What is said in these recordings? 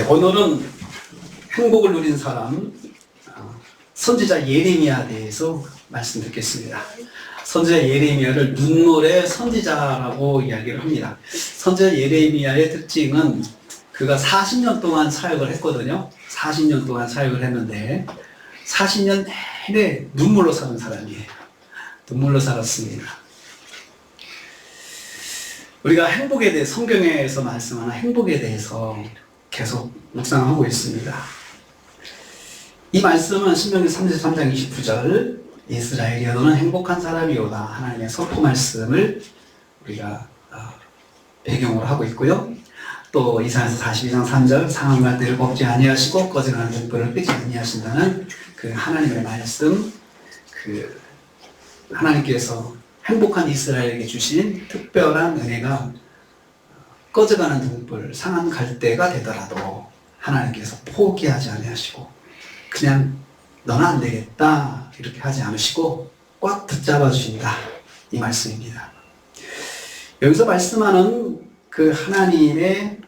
오늘은 행복을 누린 사람 선지자 예레미야에 대해서 말씀 듣겠습니다. 선지자 예레미야를 눈물의 선지자라고 이야기를 합니다. 선지자 예레미야의 특징은 그가 40년 동안 사역을 했거든요. 40년 동안 사역을 했는데 40년 내내 눈물로 사는 사람이에요. 눈물로 살았습니다. 우리가 행복에 대해 성경에서 말씀하는 행복에 대해서 계속 묵상하고 있습니다. 이 말씀은 신명기 33장 29절 이스라엘이여 너는 행복한 사람이오다 하나님의 선포 말씀을 우리가 배경으로 하고 있고요. 또 이사야서 42장 3절 상함과 때를 뽑지 아니하시고 꺼져가는 등불을 끄지 아니하신다는 그 하나님의 말씀, 그 하나님께서 행복한 이스라엘에게 주신 특별한 은혜가 꺼져가는 등불, 상한 갈대가 되더라도 하나님께서 포기하지 아니하시고 그냥 너는 안 되겠다 이렇게 하지 않으시고 꽉 붙잡아 주신다 이 말씀입니다. 여기서 말씀하는 그 하나님의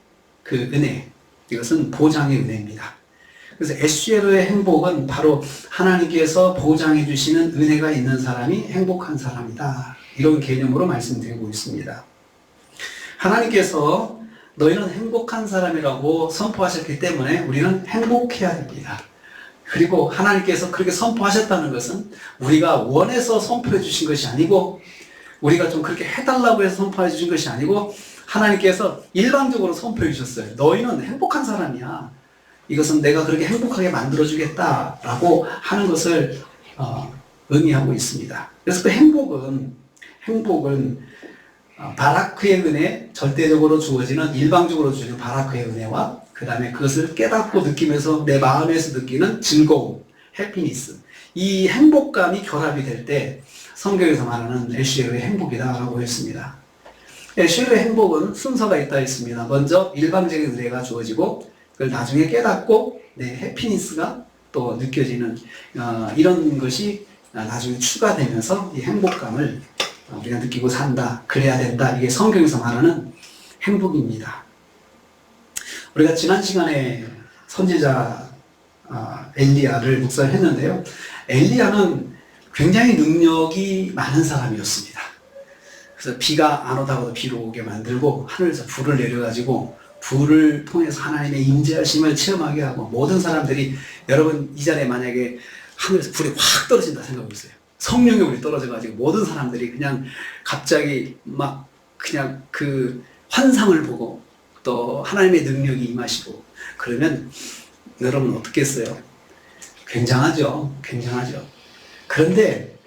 그 은혜, 이것은 보장의 은혜입니다. 그래서 에스겔의 행복은 바로 하나님께서 보장해 주시는 은혜가 있는 사람이 행복한 사람이다. 이런 개념으로 말씀드리고 있습니다. 하나님께서 너희는 행복한 사람이라고 선포하셨기 때문에 우리는 행복해야 됩니다. 그리고 하나님께서 그렇게 선포하셨다는 것은 우리가 원해서 선포해 주신 것이 아니고 우리가 좀 그렇게 해달라고 해서 선포해 주신 것이 아니고 하나님께서 일방적으로 선포해 주셨어요. 너희는 행복한 사람이야. 이것은 내가 그렇게 행복하게 만들어주겠다라고 하는 것을 의미하고 있습니다. 그래서 그 행복은 바라크의 은혜, 절대적으로 주어지는 일방적으로 주어지는 바라크의 은혜와 그 다음에 그것을 깨닫고 느끼면서 내 마음에서 느끼는 즐거움, 해피니스, 이 행복감이 결합이 될 때 성경에서 말하는 에스겔의 행복이다라고 했습니다. 에스겔의 행복은 순서가 있다 했습니다. 먼저 일방적인 은혜가 주어지고 그걸 나중에 깨닫고 내 해피니스가 또 느껴지는 이런 것이 나중에 추가되면서 이 행복감을 우리가 느끼고 산다, 그래야 된다. 이게 성경에서 말하는 행복입니다. 우리가 지난 시간에 선지자 엘리야를 묵상했는데요. 엘리야는 굉장히 능력이 많은 사람이었습니다. 그래서 비가 안 오다가도 비를 오게 만들고 하늘에서 불을 내려가지고 불을 통해서 하나님의 임재하심을 체험하게 하고 모든 사람들이 여러분 이 자리에 만약에 하늘에서 불이 확 떨어진다 생각해보세요. 성령의 불이 떨어져가지고 모든 사람들이 그냥 갑자기 막 그냥 그 환상을 보고 또 하나님의 능력이 임하시고 그러면 여러분 어떻겠어요? 굉장하죠. 굉장하죠. 그런데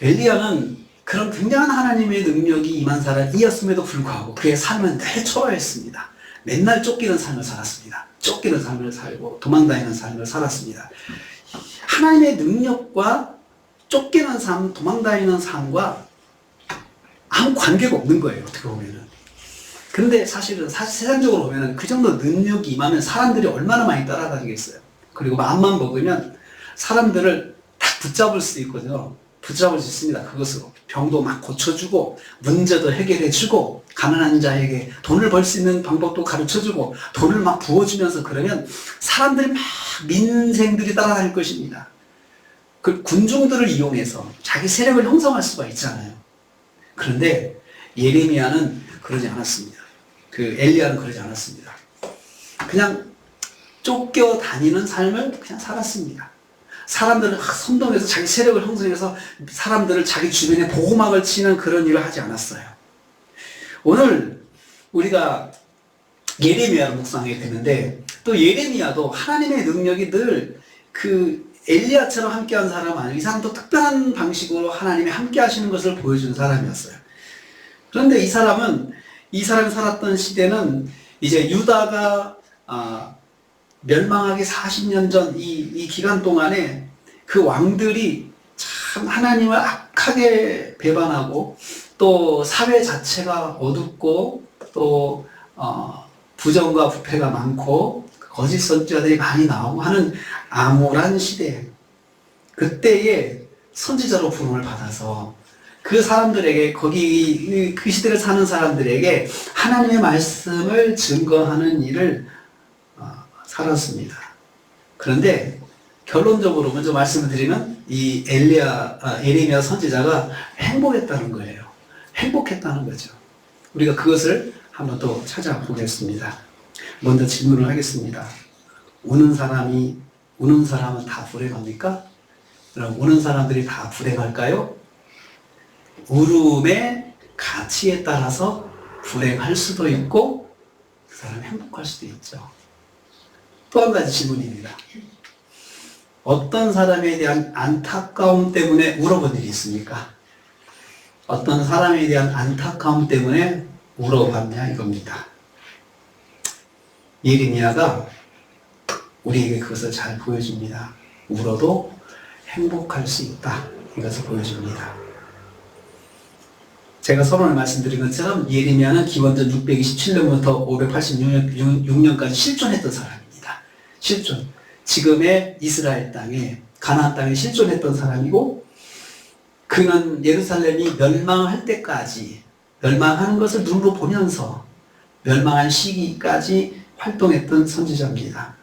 엘리야는 그런 굉장한 하나님의 능력이 임한 사람이었음에도 불구하고 그의 삶은 늘 초라했습니다. 맨날 쫓기는 삶을 살았습니다. 쫓기는 삶을 살고 도망다니는 삶을 살았습니다. 하나님의 능력과 쫓기는 삶, 도망다니는 삶과 아무 관계가 없는 거예요. 어떻게 보면은. 그런데 사실은 세상적으로 보면은 그 정도 능력이 임하면 사람들이 얼마나 많이 따라다니겠어요. 그리고 마음만 먹으면 사람들을 딱 붙잡을 수 있거든요. 붙잡을 수 있습니다. 그것으로. 병도 막 고쳐주고 문제도 해결해주고 가난한 자에게 돈을 벌 수 있는 방법도 가르쳐주고 돈을 막 부어주면서 그러면 사람들이 막 민생들이 따라다닐 것입니다. 그 군중들을 이용해서 자기 세력을 형성할 수가 있잖아요. 그런데 예레미야는 그러지 않았습니다. 그 엘리야는 그러지 않았습니다. 그냥 쫓겨다니는 삶을 그냥 살았습니다. 사람들을 선동해서 자기 세력을 형성해서 사람들을 자기 주변에 보호막을 치는 그런 일을 하지 않았어요. 오늘 우리가 예레미야를 묵상하게 되는데 또 예레미야도 하나님의 능력이 늘 그 엘리야처럼 함께한 사람 아니고 이 사람도 특별한 방식으로 하나님이 함께 하시는 것을 보여준 사람이었어요. 그런데 이 사람이 살았던 시대는 이제 유다가 멸망하기 40년 전 이 기간 동안에 그 왕들이 참 하나님을 악하게 배반하고 또 사회 자체가 어둡고 또 부정과 부패가 많고 거짓 선지자들이 많이 나오고 하는 암울한 시대에 그때에 선지자로 부름을 받아서 그 사람들에게 그 시대를 사는 사람들에게 하나님의 말씀을 증거하는 일을 살았습니다. 그런데 결론적으로 먼저 말씀을 드리면 이 예레미야 선지자가 행복했다는 거예요. 행복했다는 거죠. 우리가 그것을 한번 또 찾아보겠습니다. 먼저 질문을 하겠습니다. 우는 사람은 다 불행합니까? 그럼 우는 사람들이 다 불행할까요? 울음의 가치에 따라서 불행할 수도 있고 그 사람이 행복할 수도 있죠. 또 한 가지 질문입니다. 어떤 사람에 대한 안타까움 때문에 울어본 일이 있습니까? 어떤 사람에 대한 안타까움 때문에 울어봤냐 이겁니다. 예레미야가 우리에게 그것을 잘 보여줍니다. 울어도 행복할 수 있다. 이것을 보여줍니다. 제가 서론에 말씀드린 것처럼 예레미야는 기원전 627년부터 586년까지 실존했던 사람입니다. 실존. 지금의 이스라엘 땅에, 가나안 땅에 실존했던 사람이고, 그는 예루살렘이 멸망할 때까지, 멸망하는 것을 눈으로 보면서 멸망한 시기까지 활동했던 선지자입니다.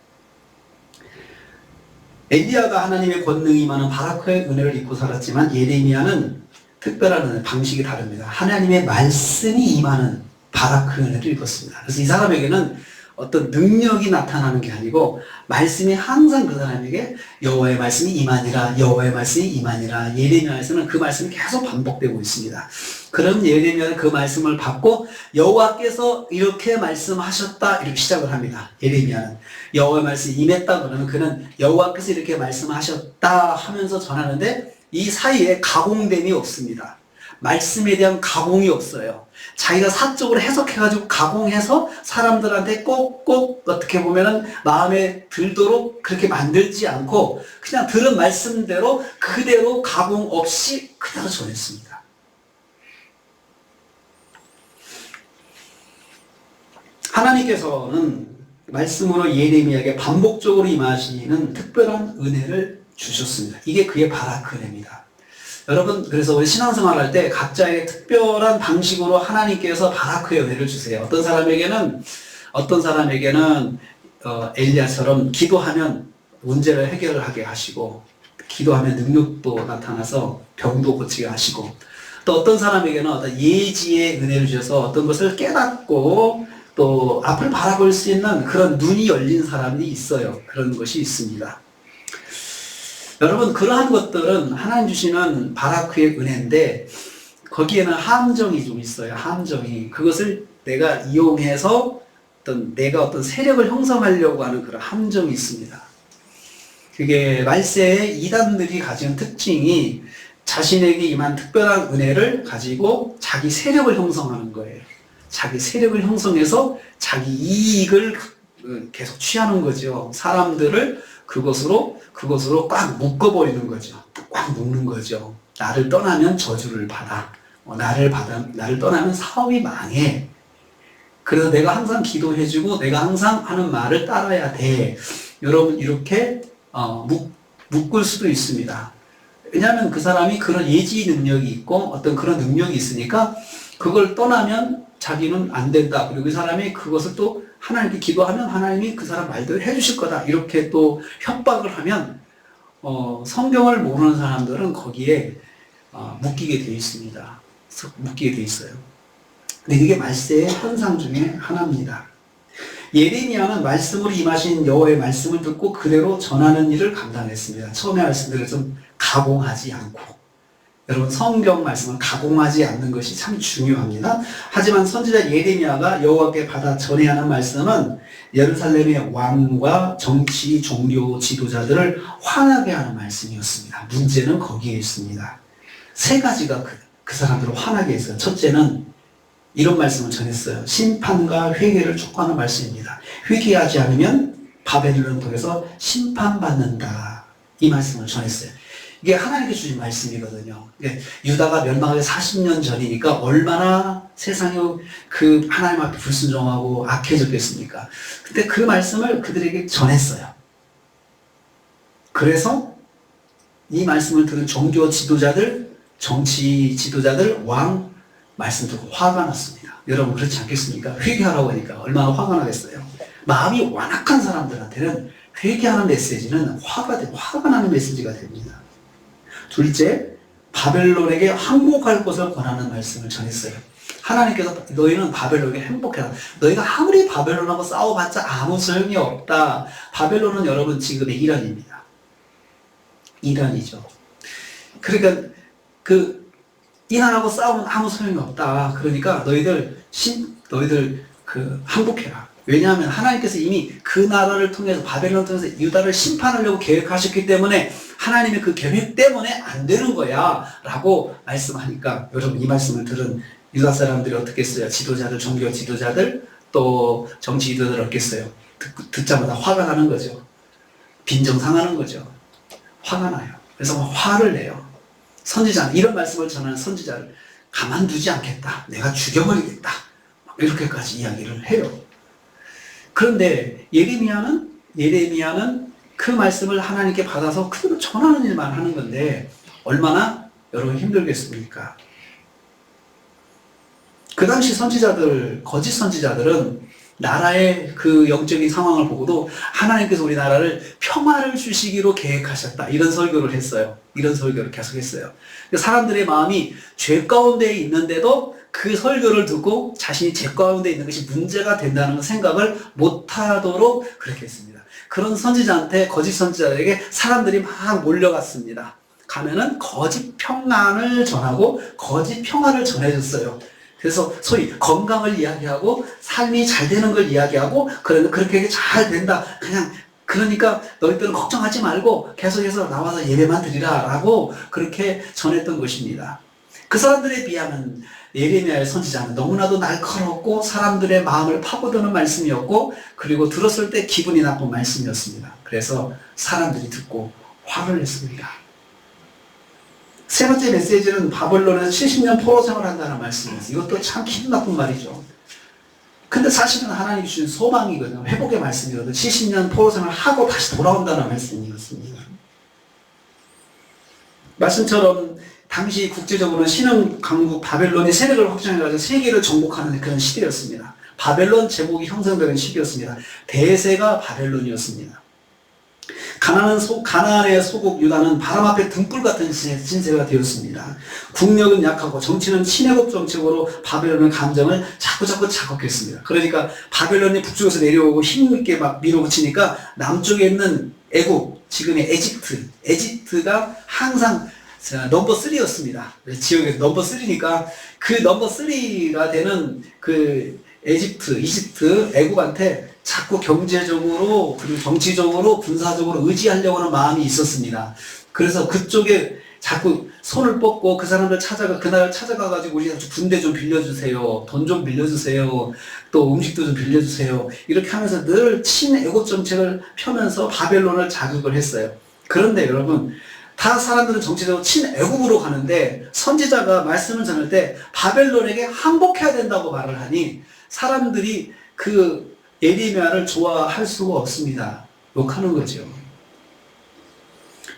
엘리야가 하나님의 권능이 많은 바라크의 은혜를 입고 살았지만 예레미야는 특별한 방식이 다릅니다. 하나님의 말씀이 임하는 바라크의 은혜를 입었습니다. 그래서 이 사람에게는 어떤 능력이 나타나는 게 아니고 말씀이 항상 그 사람에게 여호와의 말씀이 임하니라, 여호와의 말씀이 임하니라. 예레미야에서는 그 말씀이 계속 반복되고 있습니다. 그럼 예레미야는 그 말씀을 받고 여호와께서 이렇게 말씀하셨다 이렇게 시작을 합니다. 예레미야는 여호와의 말씀이 임했다 그러면 그는 여호와께서 이렇게 말씀하셨다 하면서 전하는데 이 사이에 가공됨이 없습니다. 말씀에 대한 가공이 없어요. 자기가 사적으로 해석해가지고 가공해서 사람들한테 꼭꼭 어떻게 보면은 마음에 들도록 그렇게 만들지 않고 그냥 들은 말씀대로 그대로 가공 없이 그대로 전했습니다. 하나님께서는 말씀으로 예레미야에게 반복적으로 임하시는 특별한 은혜를 주셨습니다. 이게 그의 바라크 은혜입니다. 여러분, 그래서 우리 신앙생활 할 때 각자에게 특별한 방식으로 하나님께서 바라크의 은혜를 주세요. 어떤 사람에게는 엘리야처럼 기도하면 문제를 해결을 하게 하시고, 기도하면 능력도 나타나서 병도 고치게 하시고, 또 어떤 사람에게는 어떤 예지의 은혜를 주셔서 어떤 것을 깨닫고 또 앞을 바라볼 수 있는 그런 눈이 열린 사람이 있어요. 그런 것이 있습니다. 여러분, 그러한 것들은 하나님 주시는 바라크의 은혜인데 거기에는 함정이 좀 있어요. 함정이. 그것을 내가 이용해서 내가 어떤 세력을 형성하려고 하는 그런 함정이 있습니다. 그게 말세의 이단들이 가진 특징이 자신에게 임한 특별한 은혜를 가지고 자기 세력을 형성하는 거예요. 자기 세력을 형성해서 자기 이익을 계속 취하는 거죠. 사람들을 그것으로 꽉 묶어버리는 거죠. 꽉 묶는 거죠. 나를 떠나면 저주를 받아. 나를 떠나면 사업이 망해. 그래서 내가 항상 기도해주고 내가 항상 하는 말을 따라야 돼. 여러분, 이렇게 묶을 수도 있습니다. 왜냐하면 그 사람이 그런 예지 능력이 있고 어떤 그런 능력이 있으니까 그걸 떠나면 자기는 안 된다. 그리고 그 사람이 그것을 또 하나님께 기도하면 하나님이 그 사람 말대로 해주실 거다. 이렇게 또 협박을 하면 성경을 모르는 사람들은 거기에 묶이게 되어 있습니다. 묶이게 되어 있어요. 근데 이게 말세의 현상 중에 하나입니다. 예레미야는 말씀으로 임하신 여호와의 말씀을 듣고 그대로 전하는 일을 감당했습니다. 처음에 말씀드린 좀 가공하지 않고. 여러분, 성경 말씀을 가공하지 않는 것이 참 중요합니다. 하지만 선지자 예레미야가 여호와께 받아 전해야 하는 말씀은 예루살렘의 왕과 정치, 종교, 지도자들을 화나게 하는 말씀이었습니다. 문제는 거기에 있습니다. 세 가지가 그 사람들을 화나게 했어요. 첫째는 이런 말씀을 전했어요. 심판과 회개를 촉구하는 말씀입니다. 회개하지 않으면 바벨론을 통해서 심판받는다. 이 말씀을 전했어요. 이게 하나님께 주신 말씀이거든요. 유다가 멸망하기 40년 전이니까 얼마나 세상이 그 하나님 앞에 불순종하고 악해졌겠습니까? 근데 그 말씀을 그들에게 전했어요. 그래서 이 말씀을 들은 종교 지도자들, 정치 지도자들, 왕 말씀 듣고 화가 났습니다. 여러분, 그렇지 않겠습니까? 회개하라고 하니까 얼마나 화가 나겠어요. 마음이 완악한 사람들한테는 회개하는 메시지는 화가 나는 메시지가 됩니다. 둘째, 바벨론에게 항복할 것을 권하는 말씀을 전했어요. 하나님께서 너희는 바벨론에게 행복해라. 너희가 아무리 바벨론하고 싸워봤자 아무 소용이 없다. 바벨론은 여러분 지금의 이란입니다. 이란이죠. 그러니까 이란하고 싸우면 아무 소용이 없다. 그러니까 너희들 항복해라. 왜냐하면 하나님께서 이미 그 나라를 통해서 바벨론을 통해서 유다를 심판하려고 계획하셨기 때문에 하나님의 그 계획 때문에 안 되는 거야 라고 말씀하니까 여러분 이 말씀을 들은 유다 사람들이 어떻겠어요? 지도자들, 종교 지도자들 또 정치 지도자들 어떻겠어요? 듣자마자 화가 나는 거죠. 빈정상하는 거죠. 화가 나요. 그래서 화를 내요. 선지자, 이런 말씀을 전하는 선지자를 가만두지 않겠다. 내가 죽여버리겠다. 이렇게까지 이야기를 해요. 그런데 예레미야는 그 말씀을 하나님께 받아서 그대로 전하는 일만 하는 건데 얼마나 여러분 힘들겠습니까? 그 당시 거짓 선지자들은 나라의 그 영적인 상황을 보고도 하나님께서 우리나라를 평화를 주시기로 계획하셨다. 이런 설교를 했어요. 이런 설교를 계속 했어요. 사람들의 마음이 죄 가운데 있는데도 그 설교를 듣고 자신이 죄 가운데 있는 것이 문제가 된다는 생각을 못하도록 그렇게 했습니다. 그런 거짓 선지자들에게 사람들이 막 몰려갔습니다. 가면은 거짓 평안을 전하고 거짓 평화를 전해줬어요. 그래서 소위 건강을 이야기하고 삶이 잘 되는 걸 이야기하고 그렇게 잘 된다. 그러니까 너희들은 걱정하지 말고 계속해서 나와서 예배만 드리라 라고 그렇게 전했던 것입니다. 그 사람들에 비하면 예레미야의 선지자는 너무나도 날카롭고 사람들의 마음을 파고드는 말씀이었고 그리고 들었을 때 기분이 나쁜 말씀이었습니다. 그래서 사람들이 듣고 화를 냈습니다. 세 번째 메시지는 바벨론에서 70년 포로 생활한다는 말씀이었어요. 이것도 참 기분 나쁜 말이죠. 근데 사실은 하나님이 주신 소망이거든요. 회복의 말씀이거든요. 70년 포로 생활하고 다시 돌아온다는 말씀이었습니다. 말씀처럼 당시 국제적으로는 신흥 강국 바벨론이 세력을 확장해가지고 세계를 정복하는 그런 시대였습니다. 바벨론 제국이 형성되는 시기였습니다. 대세가 바벨론이었습니다. 가나안의 소국 유다는 바람 앞에 등불 같은 신세가 되었습니다. 국력은 약하고 정치는 친애국 정책으로 바벨론의 감정을 자꾸 자극했습니다. 그러니까 바벨론이 북쪽에서 내려오고 힘있게 막 밀어붙이니까 남쪽에 있는 애국, 지금의 에집트가 항상 넘버 3였습니다. 지역에서 넘버 3니까 그 넘버 3가 되는 그 이집트, 애국한테 자꾸 경제적으로 그리고 정치적으로 군사적으로 의지하려고 하는 마음이 있었습니다. 그래서 그쪽에 자꾸 손을 뻗고 그 사람들 그 나라를 찾아가가지고 우리 군대 좀 빌려주세요. 돈 좀 빌려주세요. 또 음식도 좀 빌려주세요. 이렇게 하면서 늘 친애국 정책을 펴면서 바벨론을 자극을 했어요. 그런데 여러분, 다 사람들은 정치적으로 친애국으로 가는데 선지자가 말씀을 전할 때 바벨론에게 항복해야 된다고 말을 하니 사람들이 그 예레미야를 좋아할 수가 없습니다. 욕하는 거죠.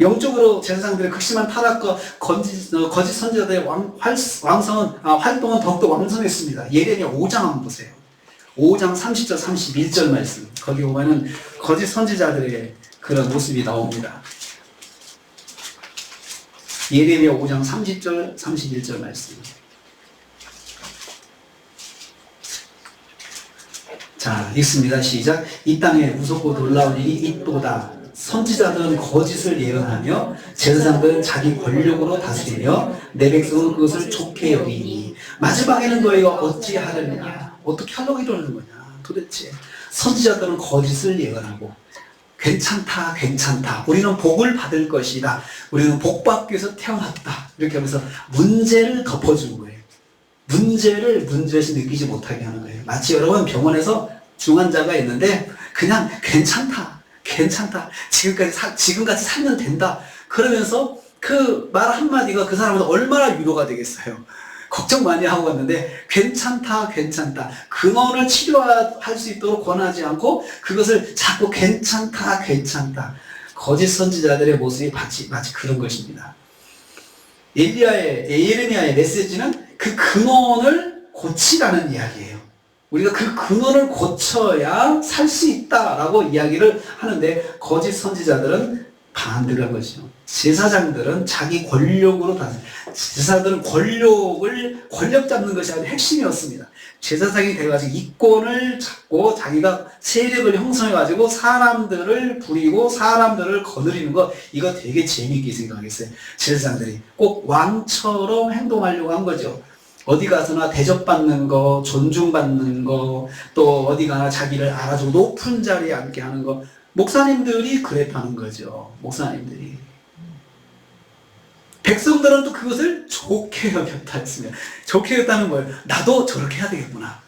영적으로 제사장들의 극심한 타락과 거짓 선지자들의 활동은 더욱더 왕성했습니다. 예레미야 5장 한번 보세요. 5장 30절 31절 말씀. 거기 보면은 거짓 선지자들의 그런 모습이 나옵니다. 예레미야 5장 30절 31절 말씀. 자, 읽습니다. 시작. 이 땅에 무섭고 놀라운 일이 있도다. 선지자들은 거짓을 예언하며 제사장들은 자기 권력으로 다스리며 내 백성은 그것을 좋게 여기니 마지막에는 너희가 어찌하려느냐. 어떻게 하려고 이러는 거냐. 도대체 선지자들은 거짓을 예언하고 괜찮다. 우리는 복을 받을 것이다. 우리는 복받기 위해서 태어났다. 이렇게 하면서 문제를 덮어준 거예요. 문제를 문제에서 느끼지 못하게 하는 거예요. 마치 여러분 병원에서 중환자가 있는데 그냥 괜찮다. 지금같이 살면 된다. 그러면서 그 말 한마디가 그 사람한테 얼마나 위로가 되겠어요. 걱정 많이 하고 갔는데 괜찮다. 근원을 치료할 수 있도록 권하지 않고 그것을 자꾸 괜찮다. 거짓 선지자들의 모습이 마치 그런 것입니다. 예레미야의 메시지는 그 근원을 고치라는 이야기예요. 우리가 그 근원을 고쳐야 살 수 있다라고 이야기를 하는데 거짓 선지자들은 반대를 한 것이죠. 제사장들은 자기 권력으로 제사들은 권력 잡는 것이 아주 핵심이었습니다. 제사장이 돼가지고 이권을 잡고 자기가 세력을 형성해가지고 사람들을 부리고 사람들을 거느리는 거, 이거 되게 재밌게 생각했어요. 제사장들이 꼭 왕처럼 행동하려고 한 거죠. 어디 가서나 대접받는 거, 존중받는 거, 또 어디 가나 자기를 알아주고 높은 자리에 앉게 하는 거, 목사님들이 그랬다는 거죠. 목사님들이. 백성들은 또 그것을 좋게 여겼다 했습니다. 좋게 여겼다는 거예요. 나도 저렇게 해야 되겠구나.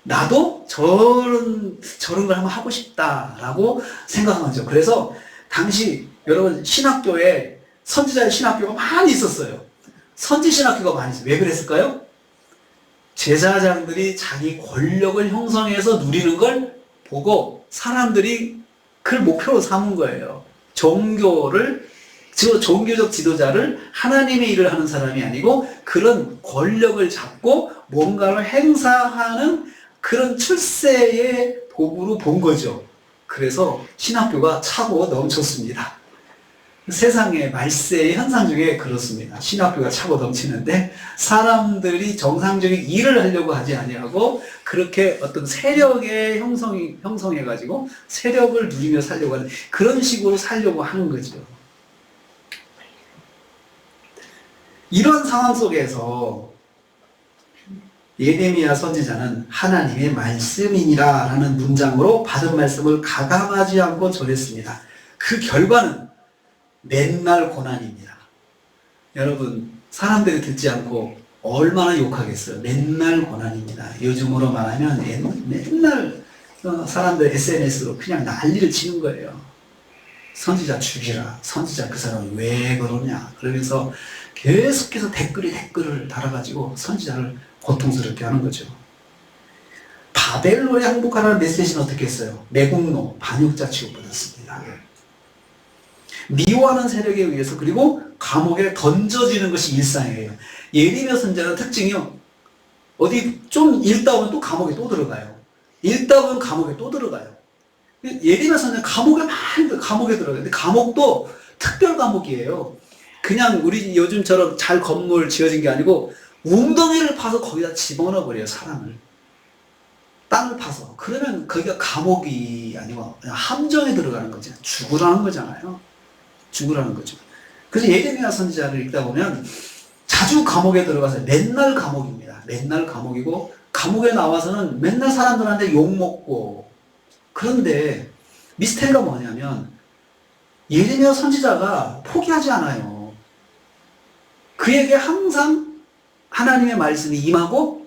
나도 저런 걸 한번 하고 싶다라고 생각한 거죠. 그래서 당시 여러분 신학교에 선지자의 신학교가 많이 있었어요. 선지 신학교가 많이 있어요. 왜 그랬을까요? 제사장들이 자기 권력을 형성해서 누리는 걸 보고 사람들이 그걸 목표로 삼은 거예요. 종교적 지도자를 하나님의 일을 하는 사람이 아니고 그런 권력을 잡고 뭔가를 행사하는 그런 출세의 도구로 본 거죠. 그래서 신학교가 차고 넘쳤습니다. 세상의 말세의 현상 중에 그렇습니다. 신학교가 차고 넘치는데 사람들이 정상적인 일을 하려고 하지 아니하고 그렇게 어떤 세력의 형성해가지고 세력을 누리며 살려고 하는 그런 식으로 살려고 하는 거죠. 이런 상황 속에서 예레미야 선지자는 하나님의 말씀이니라 라는 문장으로 받은 말씀을 가감하지 않고 전했습니다. 그 결과는 맨날 고난입니다. 여러분, 사람들이 듣지 않고 얼마나 욕하겠어요. 맨날 고난입니다. 요즘으로 말하면 맨날 사람들 SNS로 그냥 난리를 치는 거예요. 선지자 죽이라. 선지자 그 사람 왜 그러냐. 그러면서 계속해서 댓글을 달아가지고 선지자를 고통스럽게 하는 거죠. 바벨론에 항복하라는 메시지는 어떻게 했어요? 매국노, 반역자 취급받았습니다. 미워하는 세력에 의해서 그리고 감옥에 던져지는 것이 일상이에요. 예레미야 선지자는 특징이요. 어디 좀 읽다 보면 또 감옥에 또 들어가요. 읽다 보면 감옥에 또 들어가요. 예레미야 선지자는 감옥에 들어가요. 근데 감옥도 특별 감옥이에요. 그냥 우리 요즘처럼 잘 건물 지어진 게 아니고 웅덩이를 파서 거기다 집어넣어 버려요. 사람을. 땅을 파서. 그러면 거기가 감옥이 아니고 그냥 함정에 들어가는 거죠. 죽으라는 거잖아요. 죽으라는 거죠. 그래서 예레미야 선지자를 읽다 보면 자주 감옥에 들어가서 맨날 감옥입니다. 맨날 감옥이고 감옥에 나와서는 맨날 사람들한테 욕먹고. 그런데 미스테리가 뭐냐면 예레미야 선지자가 포기하지 않아요. 그에게 항상 하나님의 말씀이 임하고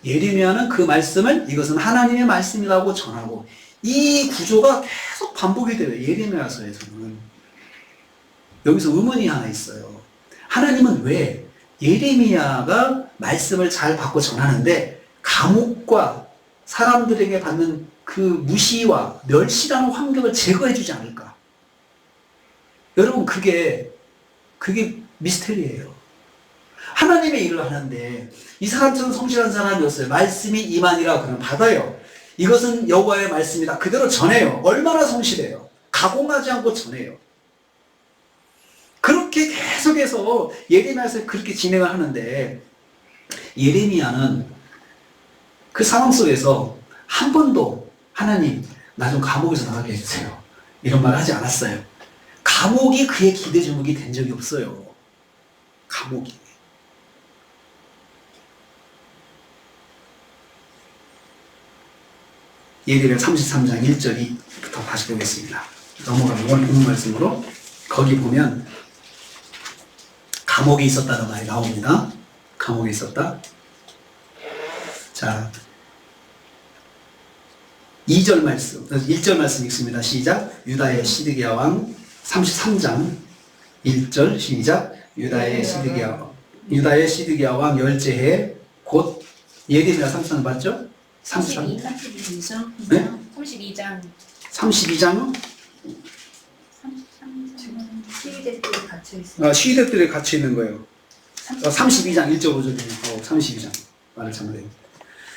예레미야는 그 말씀을 이것은 하나님의 말씀이라고 전하고 이 구조가 계속 반복이 돼요. 예레미야서에서는. 여기서 의문이 하나 있어요. 하나님은 왜 예레미야가 말씀을 잘 받고 전하는데 감옥과 사람들에게 받는 그 무시와 멸시라는 환경을 제거해 주지 않을까? 여러분 그게 미스테리예요. 하나님의 일을 하는데 이 사람처럼 성실한 사람이었어요. 말씀이 임하니라 그러면 받아요. 이것은 여호와의 말씀이다. 그대로 전해요. 얼마나 성실해요. 가공하지 않고 전해요. 그렇게 계속해서 예레미야에서 그렇게 진행을 하는데 예레미야는 그 상황 속에서 한 번도 하나님 나 좀 감옥에서 나가게 해주세요. 이런 말을 하지 않았어요. 감옥이 그의 기대 제목이 된 적이 없어요. 감옥이. 예레미야 33장 1절부터 다시 보겠습니다. 넘어가면 오늘 본 말씀으로 거기 보면 감옥에 있었다는 말이 나옵니다. 감옥에 있었다. 자, 2절 말씀, 1절 말씀 읽습니다. 시작. 유다의 시드기야 왕 33장 1절 시작. 유다의 시드기야 왕 열째해 곧 예레미야 33장 맞죠? 32장. 네? 32장. 32장은? 시위대들이 갇혀 있어요. 시위대들이 갇혀 있는 거예요. 32장 1절 5절 32장 말을 잘못해요.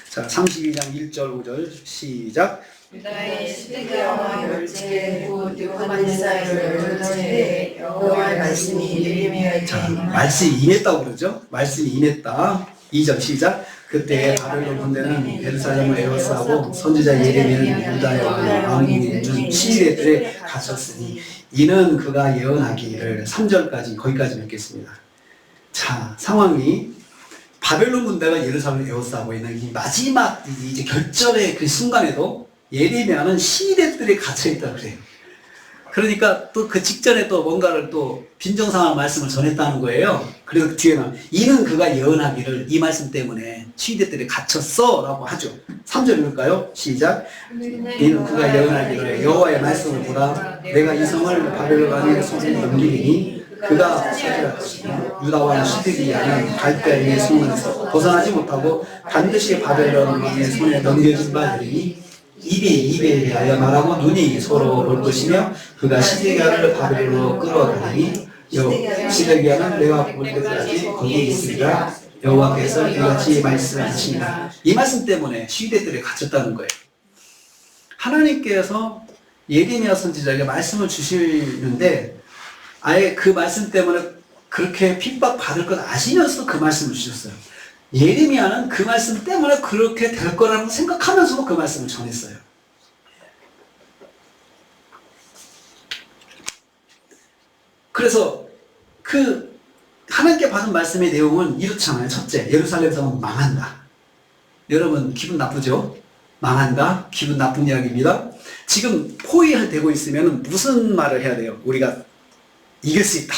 자, 32장 1절 5절 시작. 유다의 시드기야와 열째 곧 느부갓네살을 열째 여호와의 말씀이 예레미야에게 자, 말씀이 임했다고 그러죠. 말씀이 임했다. 2절 시작. 그때 바벨론 군대는 예루살렘을 에워싸고 선지자 예레미야는 유다의 왕이 준 시리들에 갇혔으니 이는 그가 예언하기를. 3절까지 거기까지 읽겠습니다. 자, 상황이 바벨론 군대가 예루살렘을 에워싸고 있는 이 마지막 이제 결전의 그 순간에도 예레미야는 시리들에 갇혀있다 그래요. 그러니까 또 그 직전에 또 뭔가를 또 빈정상한 말씀을 전했다는 거예요. 그래서 뒤에는 이는 그가 예언하기를, 이 말씀 때문에 시리들에 갇혔어 라고 하죠. 3절 읽을까요? 시작. 이는 그가 예언하기를 여호와의 말씀을 보라. 내가 이 성을 바벨론 왕의 손에 넘기리니 그가 차지할 것이며 유다와 시드기야는 갈대아의 손에서 벗어나지 못하고 반드시 바벨론 왕의 손에 넘겨진 바 되리니 입이 입에 대하여 말하고 눈이 서로 볼 것이며 그가 시드기야를 바벨론으로 끌어가니 시드기야는 내가 볼 때까지 거기에 있으리라. 여호와께서 이같이 말씀하시니라. 이 말씀 때문에 시대들에 갇혔다는 거예요. 하나님께서 예레미야 선지자에게 말씀을 주시는데 아예 그 말씀 때문에 그렇게 핍박받을 것 아시면서도 그 말씀을 주셨어요. 예레미야는 그 말씀 때문에 그렇게 될 거라고 생각하면서도 그 말씀을 전했어요. 그래서 그 하나님께 받은 말씀의 내용은 이렇잖아요. 첫째, 예루살렘 성은 망한다. 여러분 기분 나쁘죠? 망한다? 기분 나쁜 이야기입니다. 지금 포위되고 있으면 무슨 말을 해야 돼요? 우리가 이길 수 있다.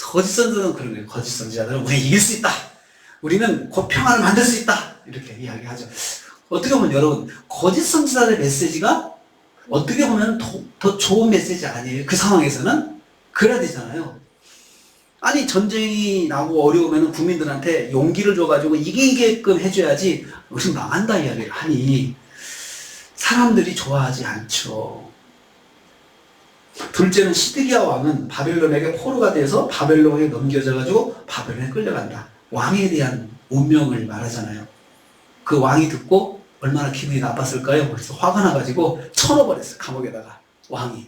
거짓 선지자들은 그런 거예요. 거짓 선지자들은 우리 이길 수 있다. 우리는 곧 평화를 만들 수 있다. 이렇게 이야기하죠. 어떻게 보면 여러분, 거짓 선지자들의 메시지가 어떻게 보면 더 좋은 메시지 아니에요? 그 상황에서는? 그래야 되잖아요. 아니, 전쟁이 나고 어려우면 국민들한테 용기를 줘가지고 이기게끔 해줘야지 우리 망한다 이야기를 하니 사람들이 좋아하지 않죠. 둘째는 시드기야 왕은 바벨론에게 포로가 돼서 바벨론에 넘겨져가지고 바벨론에 끌려간다. 왕에 대한 운명을 말하잖아요. 그 왕이 듣고 얼마나 기분이 나빴을까요? 그래서 화가 나가지고 쳐넣어버렸어요. 감옥에다가. 왕이.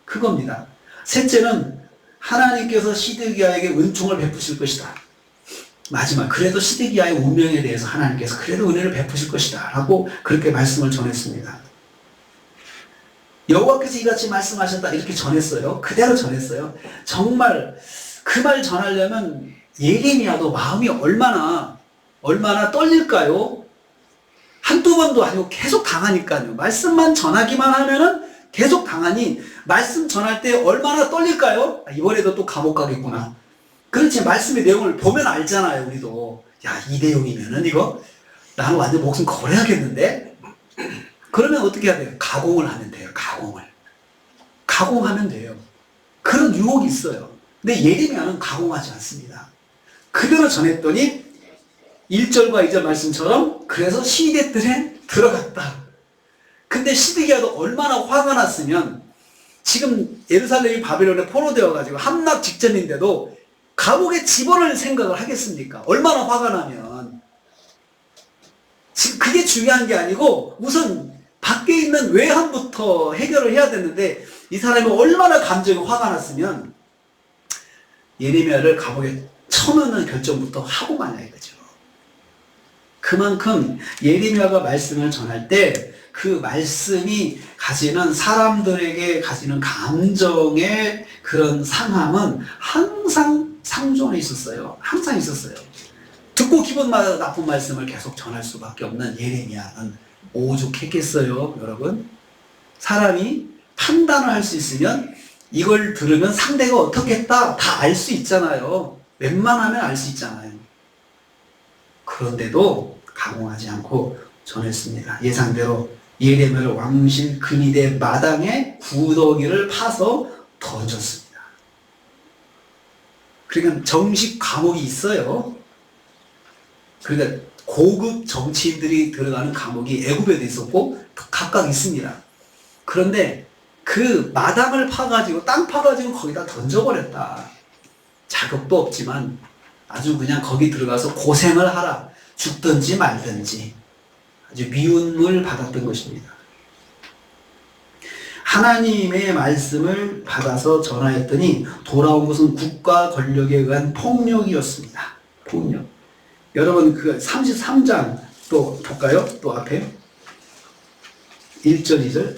그겁니다. 셋째는 하나님께서 시드기야에게 은총을 베푸실 것이다. 마지막, 그래도 시드기야의 운명에 대해서 하나님께서 그래도 은혜를 베푸실 것이다 라고 그렇게 말씀을 전했습니다. 여호와께서 이같이 말씀하셨다 이렇게 전했어요. 그대로 전했어요. 정말 그 말 전하려면 예레미야도 마음이 얼마나 떨릴까요? 한두 번도 아니고 계속 당하니까요. 말씀만 전하기만 하면은 계속 당하니 말씀 전할 때 얼마나 떨릴까요? 이번에도 또 감옥 가겠구나. 그렇지, 말씀의 내용을 보면 알잖아요. 우리도 야, 이 내용이면은 이거 나는 완전 목숨 걸어야겠는데. 그러면 어떻게 해야 돼요? 가공을 하면 돼요. 가공하면 돼요. 그런 유혹이 있어요. 근데 예레미야는 가공하지 않습니다. 그대로 전했더니 1절과 2절 말씀처럼 그래서 시대들에 들어갔다. 근데 시드기야도 얼마나 화가 났으면 지금 예루살렘이 바벨론에 포로되어가지고 함락 직전인데도 감옥에 집어넣을 생각을 하겠습니까? 얼마나 화가 나면. 지금 그게 중요한 게 아니고 우선 밖에 있는 외함부터 해결을 해야 되는데 이 사람이 얼마나 감정이 화가 났으면 예레미야를 감옥에 쳐넣는 결정부터 하고 마냐 이거죠. 그만큼 예레미야가 말씀을 전할 때 그 말씀이 가지는 사람들에게 가지는 감정의 그런 상함은 항상 상존해 있었어요. 항상 있었어요. 듣고 기분 나쁜 말씀을 계속 전할 수밖에 없는 예레미야는 오죽했겠어요, 여러분? 사람이 판단을 할 수 있으면 이걸 들으면 상대가 어떻게 했다 다 알 수 있잖아요. 웬만하면 알 수 있잖아요. 그런데도 가공하지 않고 전했습니다. 예상대로 예레미야를 왕실 근위대 마당에 구더기를 파서 던졌습니다. 그러니까 정식 감옥이 있어요. 그러니까 고급 정치인들이 들어가는 감옥이 애굽에도 있었고 각각 있습니다. 그런데 그 마당을 파가지고 땅 파가지고 거기다 던져버렸다. 자격도 없지만 아주 그냥 거기 들어가서 고생을 하라. 죽든지 말든지 아주 미움을 받았던 것입니다. 하나님의 말씀을 받아서 전하였더니 돌아온 것은 국가 권력에 의한 폭력이었습니다. 폭력. 여러분 그 33장 또 볼까요? 또 앞에 1절 2절